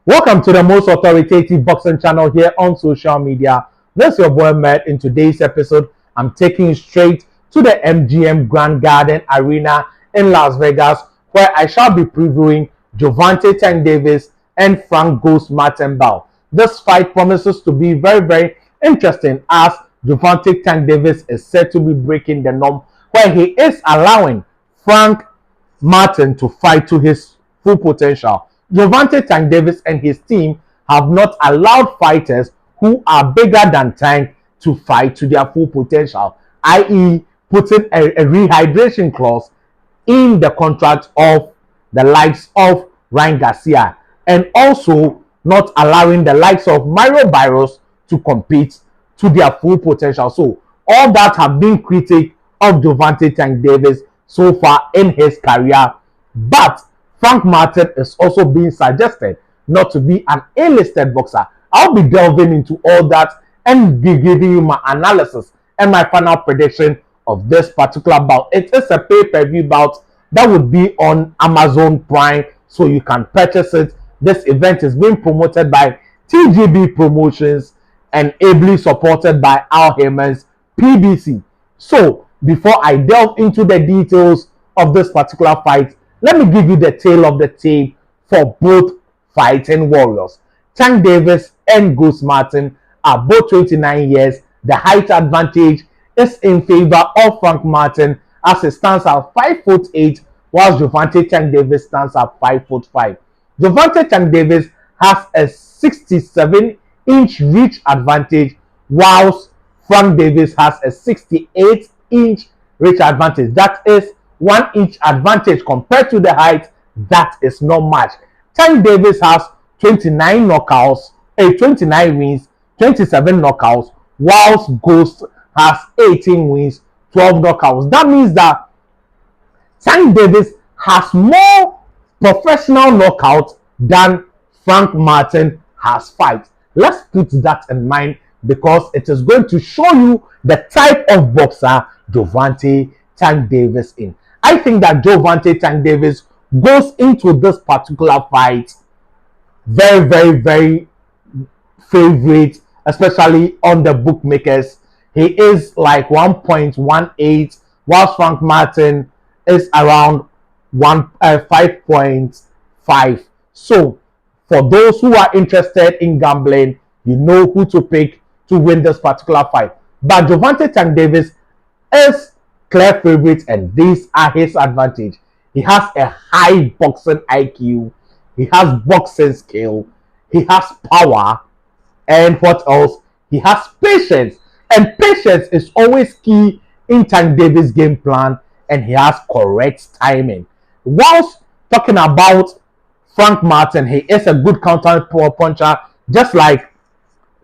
Welcome to the most authoritative boxing channel here on social media. This is your boy Matt. In today's episode, I'm taking you straight to the MGM Grand Garden Arena in Las Vegas, where I shall be previewing Gervonta Tank Davis and Frank Ghost Martin-Bao. This fight promises to be very interesting, as Gervonta Tank Davis is said to be breaking the norm, where he is allowing Frank Martin to fight to his full potential. Gervonta Tank Davis and his team have not allowed fighters who are bigger than Tank to fight to their full potential, i.e., putting a rehydration clause in the contract of the likes of Ryan Garcia, and also not allowing the likes of Mario Barrios to compete to their full potential. So all that have been critic of Gervonta Tank Davis so far in his career, but Frank Martin is also being suggested not to be an A-listed boxer. I'll be delving into all that and be giving you my analysis and my final prediction of this particular bout. It is a pay-per-view bout that would be on Amazon Prime, so you can purchase it. This event is being promoted by TGB Promotions and ably supported by Al Heyman's PBC. So before I delve into the details of this particular fight, let me give you the tale of the tape for both fighting warriors. Tank Davis and Ghost Martin are both 29 years. The height advantage is in favor of Frank Martin, as he stands at 5'8", whilst Gervonta Tank Davis stands at 5'5". Gervonta Tank Davis has a 67-inch reach advantage, whilst Frank Davis has a 68-inch reach advantage. That is 1 inch advantage compared to the height. That is not much. Tank Davis has 29 knockouts, 29 wins, 27 knockouts, whilst Ghost has 18 wins, 12 knockouts. That means that Tank Davis has more professional knockouts than Frank Martin has fights. Let's put that in mind, because it is going to show you the type of boxer Gervonta Tank Davis is. I think that Gervonta Tank Davis goes into this particular fight very favorite, especially on the bookmakers. He is like 1.18, whilst Frank Martin is around 5.5. So for those who are interested in gambling, you know who to pick to win this particular fight. But Gervonta Tank Davis is clear favorite, and these are his advantage. He has a high boxing IQ, he has boxing skill, he has power, and what else? He has patience, and patience is always key in Tank Davis' game plan, and he has correct timing. Whilst talking about Frank Martin, he is a good counter puncher, just like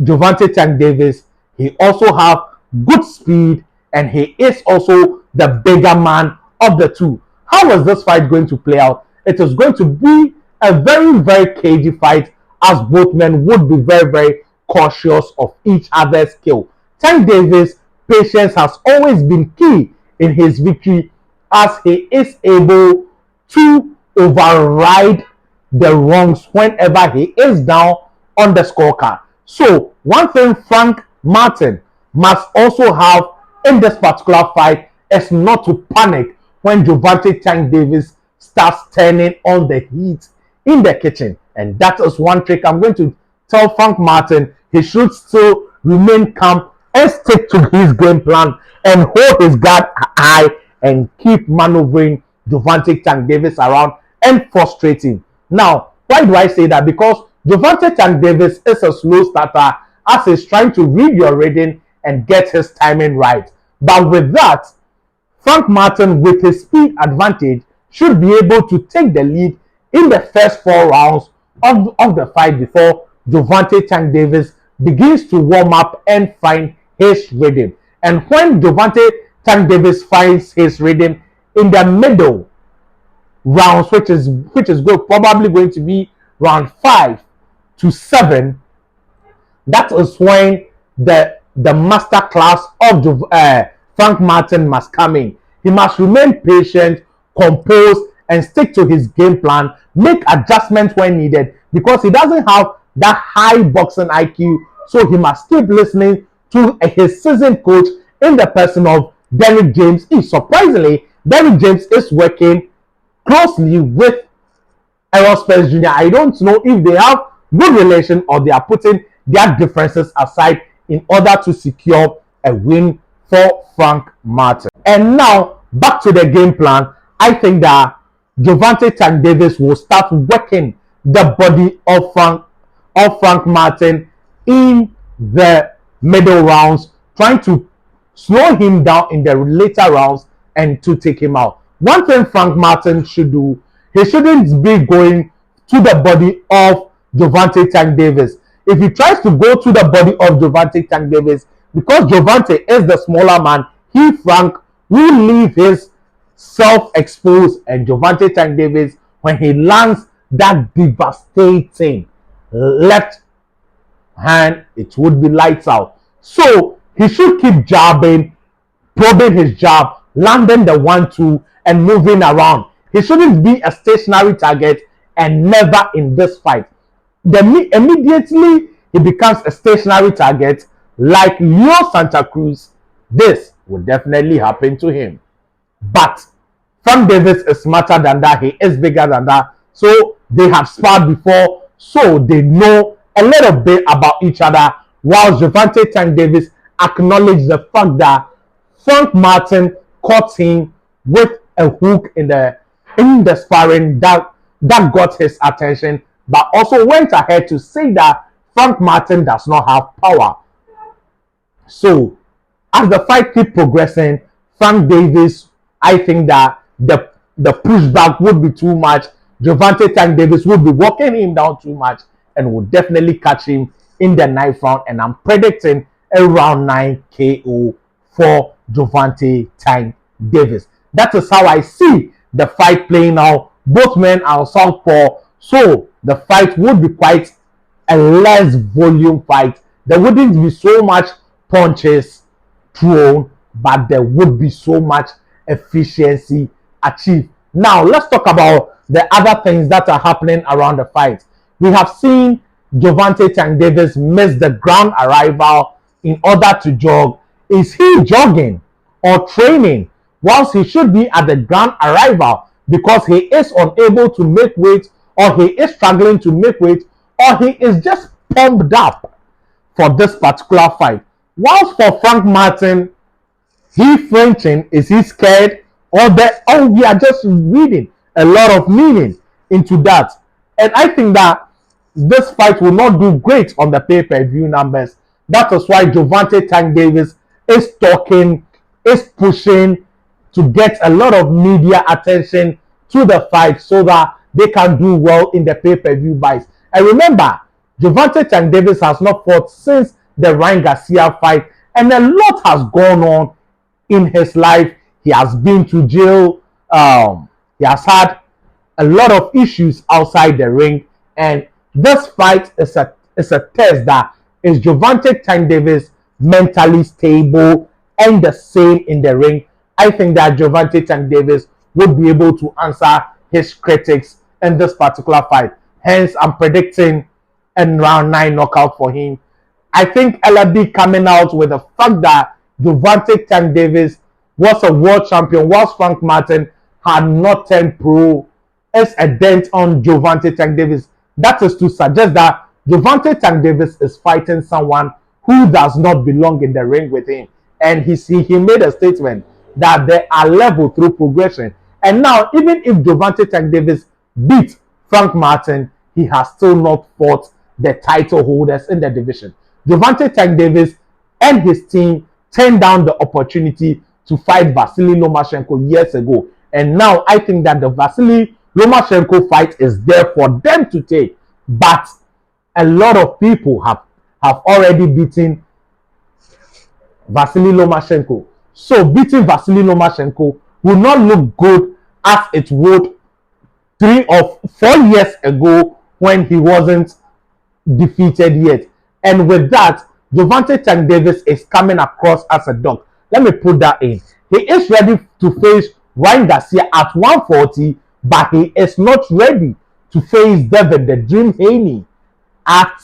Gervonta Tank Davis. He also have good speed, and he is also the bigger man of the two. How is this fight going to play out? It is going to be a very cagey fight, as both men would be very cautious of each other's skill. Tank Davis' patience has always been key in his victory, as he is able to override the wrongs whenever he is down on the scorecard. So one thing Frank Martin must also have in this particular fight is not to panic when Gervonta Tank Davis starts turning on the heat in the kitchen. And that is one trick I'm going to tell Frank Martin. He should still remain calm and stick to his game plan and hold his guard high and keep maneuvering Gervonta Tank Davis around and frustrating. Now, why do I say that? Because Gervonta Tank Davis is a slow starter, as he's trying to read your reading and get his timing right. But with that, Frank Martin, with his speed advantage, should be able to take the lead in the first 4 rounds of the fight before Gervonta Tank Davis begins to warm up and find his rhythm. And when Gervonta Tank Davis finds his rhythm in the middle rounds, which is probably going to be round 5 to 7, that is when the master class of Frank Martin must come in. He must remain patient, composed, and stick to his game plan, make adjustments when needed, because he doesn't have that high boxing IQ. So he must keep listening to his seasoned coach in the person of Derrick James. Surprisingly, Derrick James is working closely with Errol Spence Jr. I don't know if they have good relation or they are putting their differences aside in order to secure a win for Frank Martin. And now back to the game plan. I think that Gervonta Tank Davis will start working the body of Frank Martin in the middle rounds, trying to slow him down in the later rounds and to take him out. One thing Frank Martin should do, he shouldn't be going to the body of Gervonta Tank Davis. If he tries to go to the body of Gervonta Tank Davis, because Gervonta is the smaller man, Frank will leave his self-exposed, and Gervonta Tank Davis, when he lands that devastating left hand, it would be lights out. So he should keep jabbing, probing his jab, landing the 1-2 and moving around. He shouldn't be a stationary target, and never in this fight. Immediately he becomes a stationary target like Leo Santa Cruz, this will definitely happen to him. But Frank Davis is smarter than that. He is bigger than that. So they have sparred before, so they know a little bit about each other. While Gervonta Tank Davis acknowledged the fact that Frank Martin caught him with a hook in the sparring that got his attention, but also went ahead to say that Frank Martin does not have power. So as the fight keeps progressing, Frank Davis, I think that the pushback would be too much. Gervonta Tank Davis would be walking him down too much and would definitely catch him in the 9th round. And I'm predicting a round 9 KO for Gervonta Tank Davis. That is how I see the fight playing out. Both men are southpaw, so the fight would be quite a less volume fight. There wouldn't be so much punches thrown, but there would be so much efficiency achieved. Now let's talk about the other things that are happening around the fight. We have seen Gervonta Tank Davis miss the ground arrival in order to jog. Is he jogging or training whilst he should be at the ground arrival because he is unable to make weight, or he is struggling to make weight, or he is just pumped up for this particular fight? Whilst for Frank Martin, he flinching, is he scared, or that, oh, we are just reading a lot of meaning into that. And I think that this fight will not do great on the pay-per-view numbers. That is why Gervonta Tank Davis is talking, is pushing to get a lot of media attention to the fight so that they can do well in the pay-per-view buys. And remember, Gervonta Tank Davis has not fought since the Ryan Garcia fight, and a lot has gone on in his life. He has been to jail. He has had a lot of issues outside the ring, and this fight is a test that is Gervonta Tank Davis mentally stable and the same in the ring. I think that Gervonta Tank Davis would be able to answer his critics in this particular fight. Hence, I'm predicting a round 9 knockout for him. I think LFD coming out with the fact that Gervonta Tank Davis was a world champion whilst Frank Martin had not turned pro is a dent on Gervonta Tank Davis. That is to suggest that Gervonta Tank Davis is fighting someone who does not belong in the ring with him. And he made a statement that there are levels through progression. And now, even if Gervonta Tank Davis beat Frank Martin, he has still not fought the title holders in the division. Gervonta Tank Davis and his team turned down the opportunity to fight Vasily Lomachenko years ago. And now I think that the Vasily Lomachenko fight is there for them to take. But a lot of people have already beaten Vasily Lomachenko. So beating Vasily Lomachenko will not look good as it would 3 or 4 years ago when he wasn't defeated yet. And with that, Gervonta Tank Davis is coming across as a dog. Let me put that in. He is ready to face Ryan Garcia at 140 but he is not ready to face Devin the Dream Haney at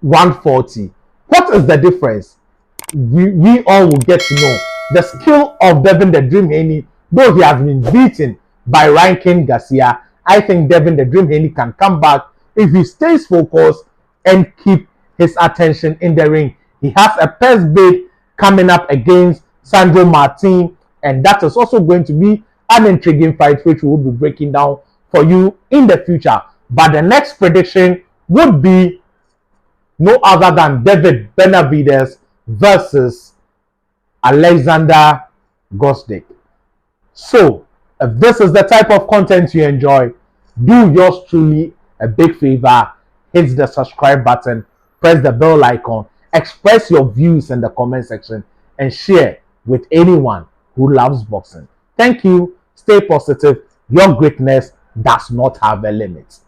140. What is the difference? We all will get to know the skill of Devin the Dream Haney. Though he has been beaten by Rankin Garcia, I think Devin the Dream Haney can come back if he stays focused and keep his attention in the ring. He has a purse bid coming up against Sandro Martin, and that is also going to be an intriguing fight which we will be breaking down for you in the future. But the next prediction would be no other than David Benavides versus Alexander Gosdick. So, if this is the type of content you enjoy, do yours truly a big favor. Hit the subscribe button, press the bell icon, express your views in the comment section, and share with anyone who loves boxing. Thank you. Stay positive. Your greatness does not have a limit.